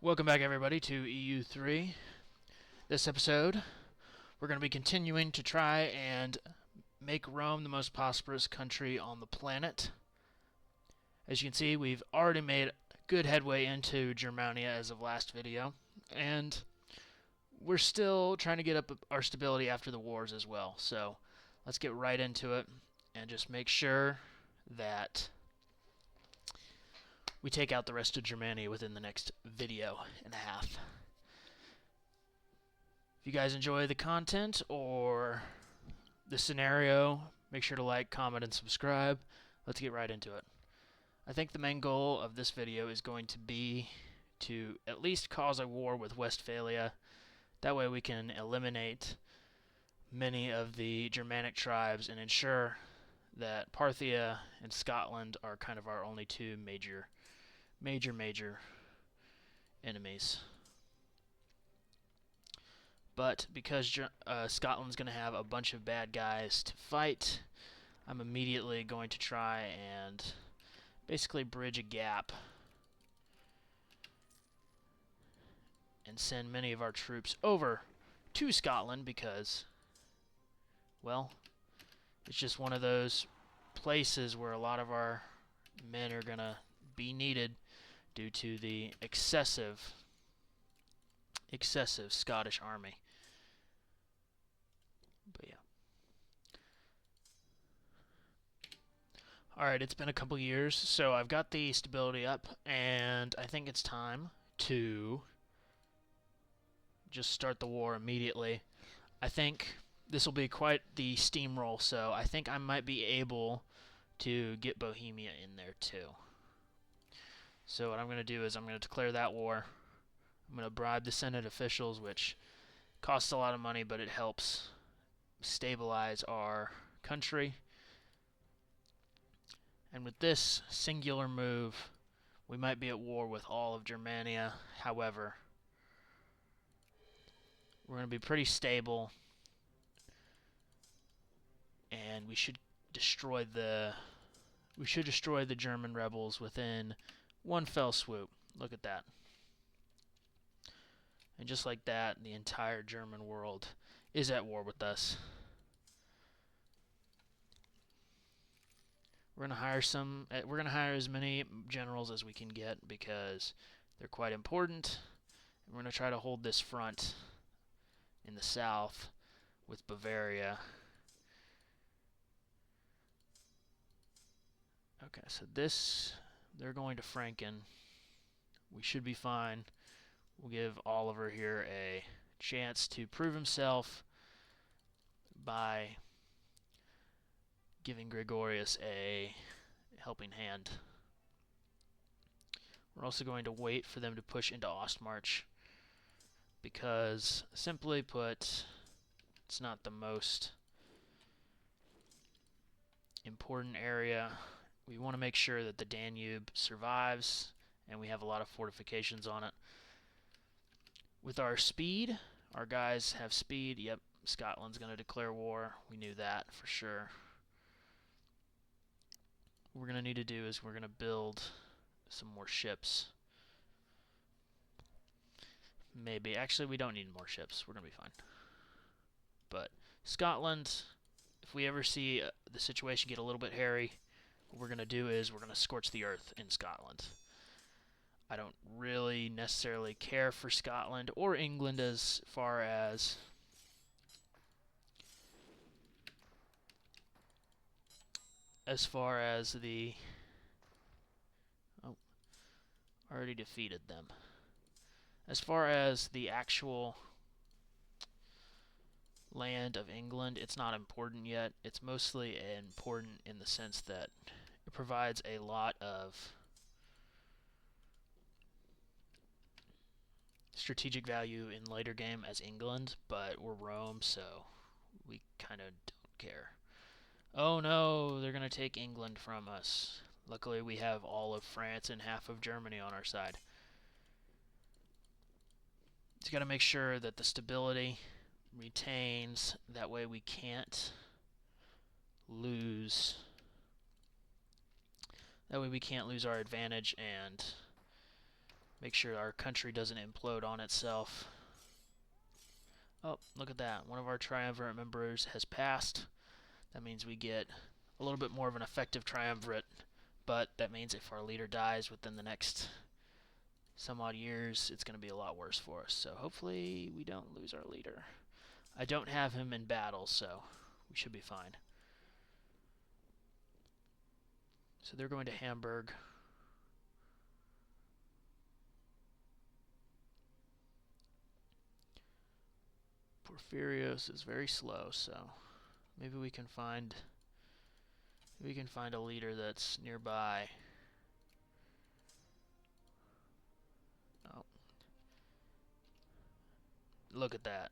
Welcome back, everybody, to EU3. This episode, we're going to be continuing to try and make Rome the most prosperous country on the planet. As you can see, we've already made good headway into Germania as of last video, and we're still trying to get up our stability after the wars as well. So let's get right into it and just make sure that we take out the rest of Germania within the next video and a half. If you guys enjoy the content or the scenario, make sure to like, comment, and subscribe. Let's get right into it. I think the main goal of this video is going to be to at least cause a war with Westphalia. That way we can eliminate many of the Germanic tribes and ensure that Parthia and Scotland are kind of our only two major enemies. But because Scotland's going to have a bunch of bad guys to fight, I'm immediately going to try and basically bridge a gap and send many of our troops over to Scotland because, well, it's just one of those places where a lot of our men are going to be needed due to the excessive Scottish army. But yeah. Alright, it's been a couple years, so I've got the stability up, and I think it's time to just start the war immediately. I think this will be quite the steamroll, so I think I might be able to get Bohemia in there too. So what I'm going to do is I'm going to declare that war. I'm going to bribe the Senate officials, which costs a lot of money, but it helps stabilize our country. And with this singular move, we might be at war with all of Germania. However, we're going to be pretty stable, and we should destroy the German rebels within one fell swoop. Look at that. And just like that, the entire German world is at war with us. We're gonna hire as many generals as we can get because they're quite important. And we're gonna try to hold this front in the south with Bavaria. Okay, so they're going to Franken. We should be fine. We'll give Oliver here a chance to prove himself by giving Gregorius a helping hand. We're also going to wait for them to push into Ostmarch because, simply put, it's not the most important area. We want to make sure that the Danube survives, and we have a lot of fortifications on it. With our speed, our guys have speed. Yep, Scotland's going to declare war. We knew that for sure. What we're going to need to do is we're going to build some more ships. Maybe. Actually, we don't need more ships. We're going to be fine. But Scotland, if we ever see the situation get a little bit hairy, what we're going to do is we're going to scorch the earth in Scotland. I don't really necessarily care for Scotland or England as far as the already defeated them. As far as the actual land of England, it's not important yet. It's mostly important in the sense that it provides a lot of strategic value in later game as England, but we're Rome, so we kind of don't care. Oh no, they're going to take England from us. Luckily, we have all of France and half of Germany on our side. It's got to make sure that the stability retains. That way we can't lose. That way we can't lose our advantage, and Make sure our country doesn't implode on itself. Oh, look at that. One of our triumvirate members has passed. That means we get a little bit more of an effective triumvirate, but that means if our leader dies within the next some odd years, it's going to be a lot worse for us. So hopefully we don't lose our leader. I don't have him in battle, so we should be fine. So they're going to Hamburg. Porphyrios is very slow, so maybe we can find a leader that's nearby. Oh. Look at that.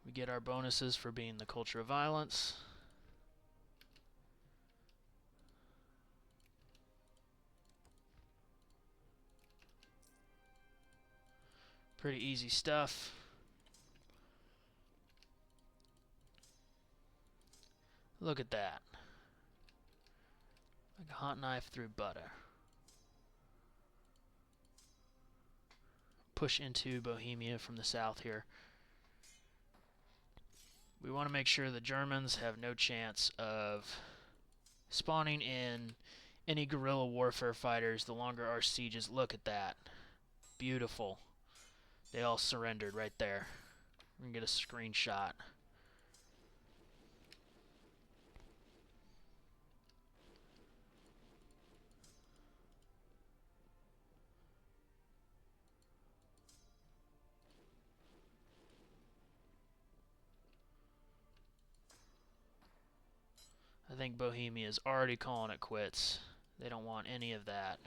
We get our bonuses for being the culture of violence. Pretty easy stuff. Look at that. Like a hot knife through butter. Push into Bohemia from the south here. We want to make sure the Germans have no chance of spawning in any guerrilla warfare fighters the longer our sieges. Look at that. Beautiful. They all surrendered right there. We can get a screenshot. I think Bohemia is already calling it quits. They don't want any of that.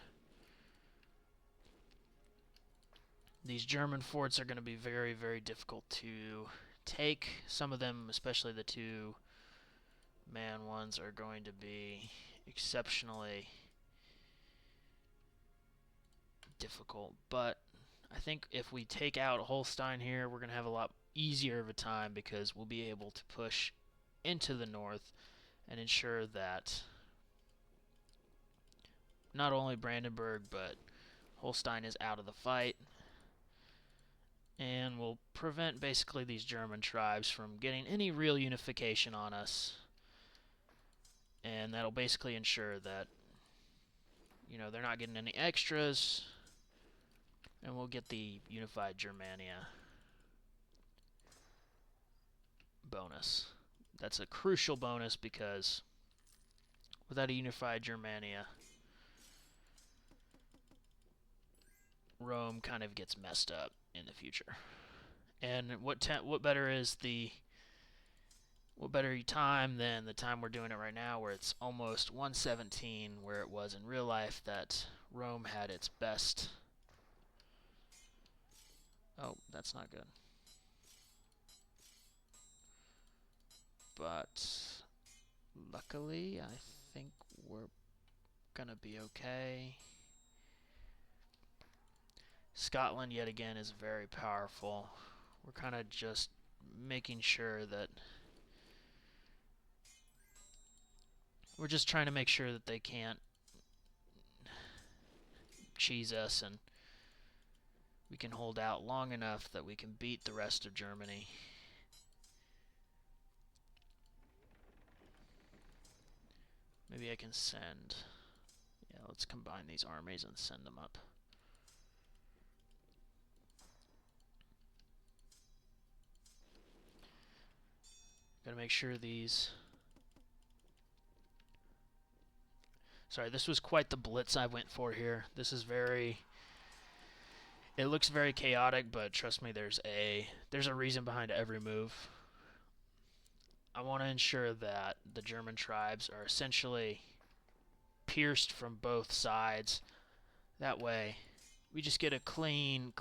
These German forts are going to be very, very difficult to take. Some of them, especially the 2-man ones, are going to be exceptionally difficult. But I think if we take out Holstein here, we're going to have a lot easier of a time because we'll be able to push into the north and ensure that not only Brandenburg but Holstein is out of the fight, and will prevent basically these German tribes from getting any real unification on us, and that'll basically ensure that, you know, they're not getting any extras, and we'll get the unified Germania bonus. That's a crucial bonus because without a unified Germania, Rome kind of gets messed up in the future. And what better time than the time we're doing it right now, where it's almost 117, where it was in real life that Rome had its best. Oh, that's not good. But luckily, I think we're gonna be okay. Scotland, yet again, is very powerful. We're kind of just making sure that we're just trying to make sure that they can't cheese us, and we can hold out long enough that we can beat the rest of Germany. Maybe I can send. Yeah, let's combine these armies and send them up. Gotta make sure these. Sorry, this was quite the blitz I went for here. This is very. It looks very chaotic, but trust me, there's a reason behind every move. I want to ensure that the German tribes are essentially pierced from both sides. That way, we just get a clean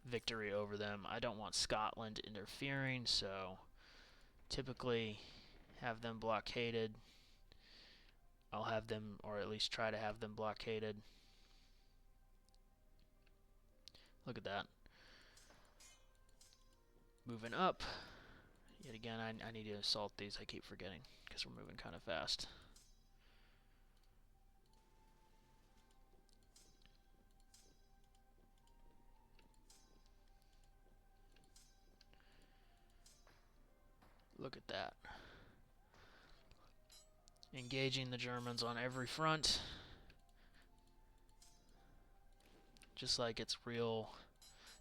victory over them. I don't want Scotland interfering, so typically have them blockaded. I'll have them, or at least try to have them blockaded. Look at that. Moving up. Yet again, I need to assault these. I keep forgetting because we're moving kind of fast. Look at that. Engaging the Germans on every front. Just like it's real.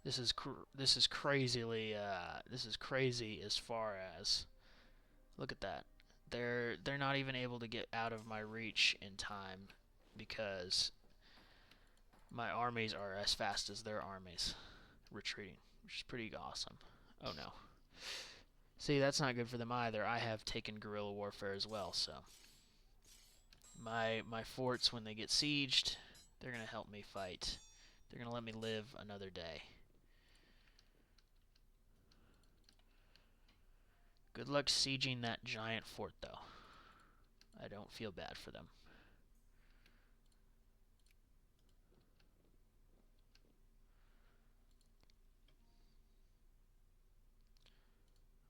This is crazily. This is crazy as far as. Look at that. They're not even able to get out of my reach in time because my armies are as fast as their armies retreating, which is pretty awesome. Oh no. See, that's not good for them either. I have taken guerrilla warfare as well, so my forts, when they get sieged, they're gonna help me fight. They're gonna let me live another day. Good luck sieging that giant fort, though. I don't feel bad for them.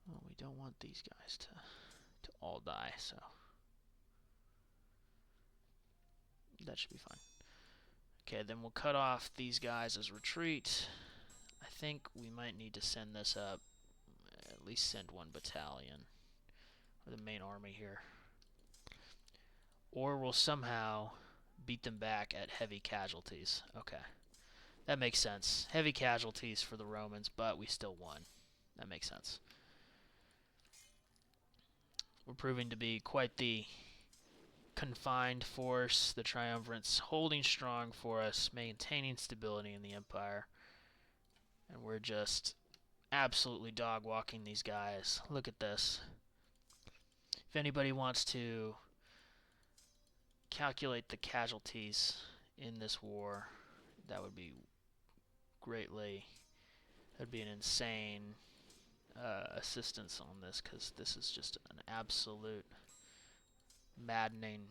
Well, we don't want these guys to all die, so that should be fine. Okay, then we'll cut off these guys as retreat. I think we might need to send this up. At least send one battalion. Or the main army here. Or we'll somehow beat them back at heavy casualties. Okay. That makes sense. Heavy casualties for the Romans, but we still won. That makes sense. We're proving to be quite the confined force. The triumvirates holding strong for us, maintaining stability in the empire. And we're just absolutely dog-walking these guys. Look at this. If anybody wants to calculate the casualties in this war, that would be greatly, that'd be an insane assistance on this, because this is just an absolute maddening.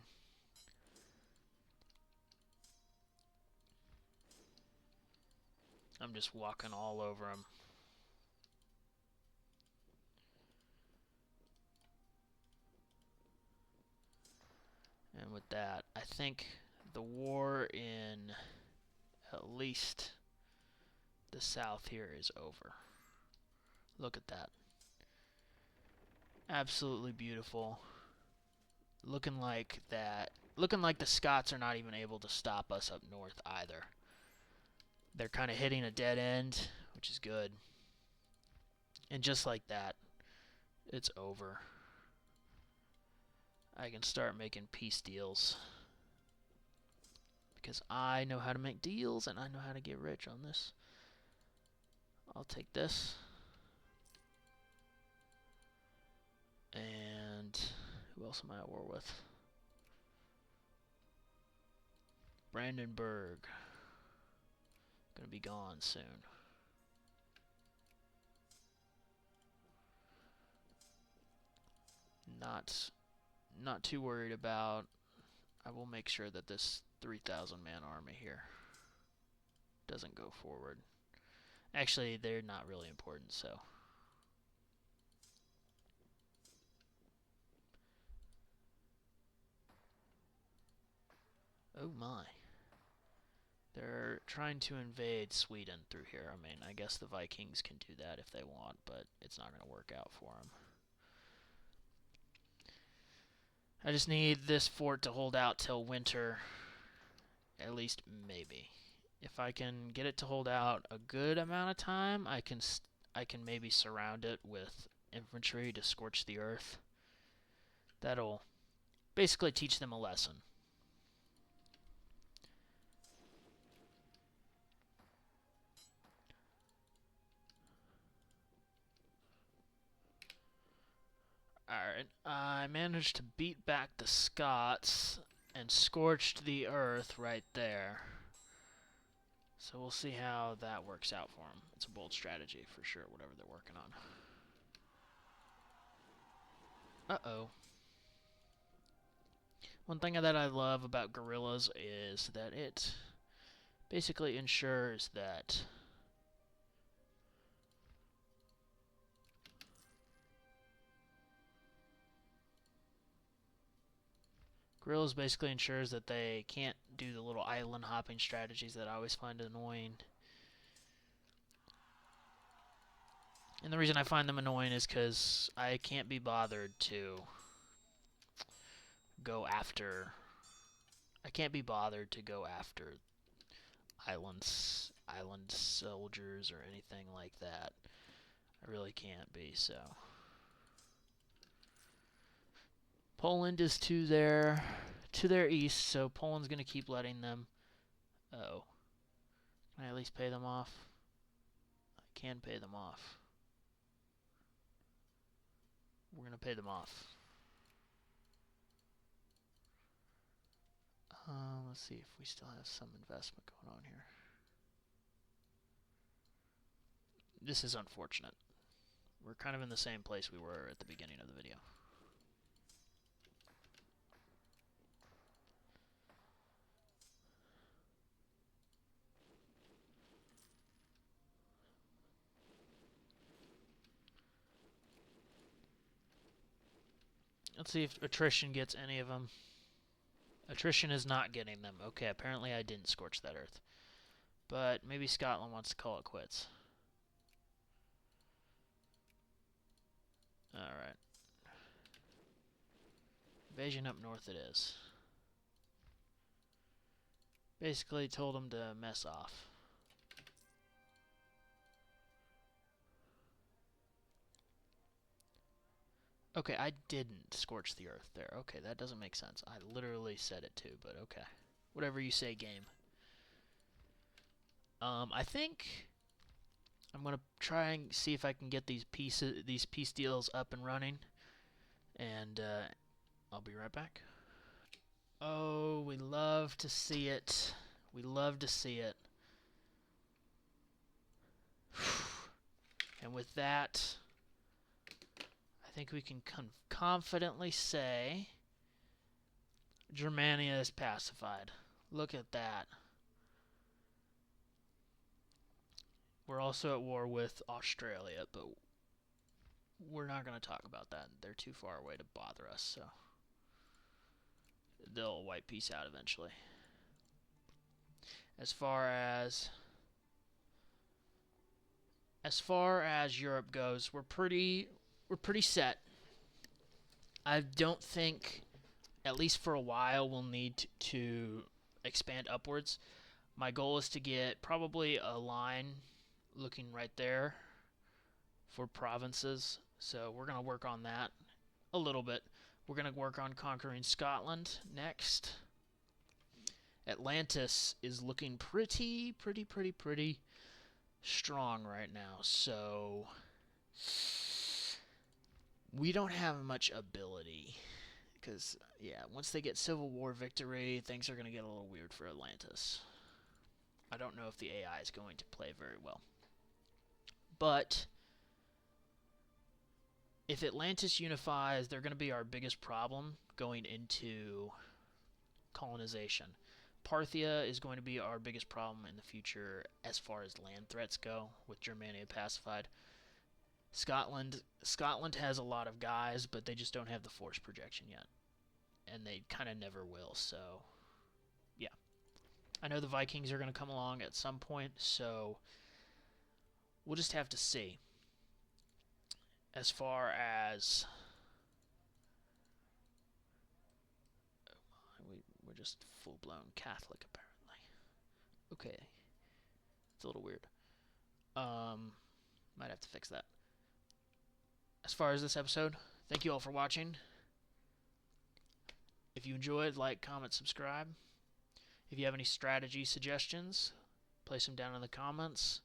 I'm just walking all over them. And with that, I think the war in at least the south here is over. Look at that. Absolutely beautiful. Looking like the Scots are not even able to stop us up north either. They're kind of hitting a dead end, which is good. And just like that, it's over. I can start making peace deals. Because I know how to make deals, and I know how to get rich on this. I'll take this. And who else am I at war with? Brandenburg. Gonna be gone soon. Not too worried about. I will make sure that this 3,000 man army here doesn't go forward. Actually, they're not really important, so. Oh my. They're trying to invade Sweden through here. I mean, I guess the Vikings can do that if they want, but it's not going to work out for them. I just need this fort to hold out till winter. At least maybe. If I can get it to hold out a good amount of time, I can maybe surround it with infantry to scorch the earth. That'll basically teach them a lesson. Alright, I managed to beat back the Scots and scorched the earth right there. So we'll see how that works out for them. It's a bold strategy for sure, whatever they're working on. Uh-oh. One thing that I love about guerrillas is that it basically ensures that guerrillas basically ensures that they can't do the little island hopping strategies that I always find annoying. And the reason I find them annoying is because I can't be bothered to go after... I can't be bothered to go after island soldiers or anything like that. I really can't be, so... Poland is to their east, so Poland's going to keep letting them... Uh-oh. Can I at least pay them off? I can pay them off. We're going to pay them off. Let's see if we still have some investment going on here. This is unfortunate. We're kind of in the same place we were at the beginning of the video. Let's see if attrition gets any of them. Attrition is not getting them. Okay, apparently I didn't scorch that earth. But maybe Scotland wants to call it quits. Alright. Invasion up north it is. Basically told them to mess off. Okay, I didn't scorch the earth there. Okay, that doesn't make sense. I literally said it too, but okay. Whatever you say, game. I think I'm gonna try and see if I can get these peace deals up and running, and I'll be right back. Oh, we love to see it. We love to see it. And with that, I think we can confidently say Germania is pacified. Look at that. We're also at war with Australia, but we're not going to talk about that. They're too far away to bother us, so they'll wipe peace out eventually. As far as Europe goes, we're pretty set. I don't think, at least for a while, we'll need to expand upwards. My goal is to get probably a line looking right there for provinces, so we're going to work on that a little bit. We're going to work on conquering Scotland next. Atlantis is looking pretty strong right now, so we don't have much ability, because, yeah, once they get Civil War victory, things are going to get a little weird for Atlantis. I don't know if the AI is going to play very well. But if Atlantis unifies, they're going to be our biggest problem going into colonization. Parthia is going to be our biggest problem in the future as far as land threats go, with Germania pacified. Scotland has a lot of guys, but they just don't have the force projection yet. And they kind of never will, so yeah. I know the Vikings are going to come along at some point, so we'll just have to see. As far as... we're just full-blown Catholic, apparently. Okay. It's a little weird. Might have to fix that. As far as this episode, thank you all for watching. If you enjoyed, like, comment, subscribe. If you have any strategy suggestions, place them down in the comments.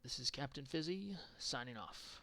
This is Captain Fizzy, signing off.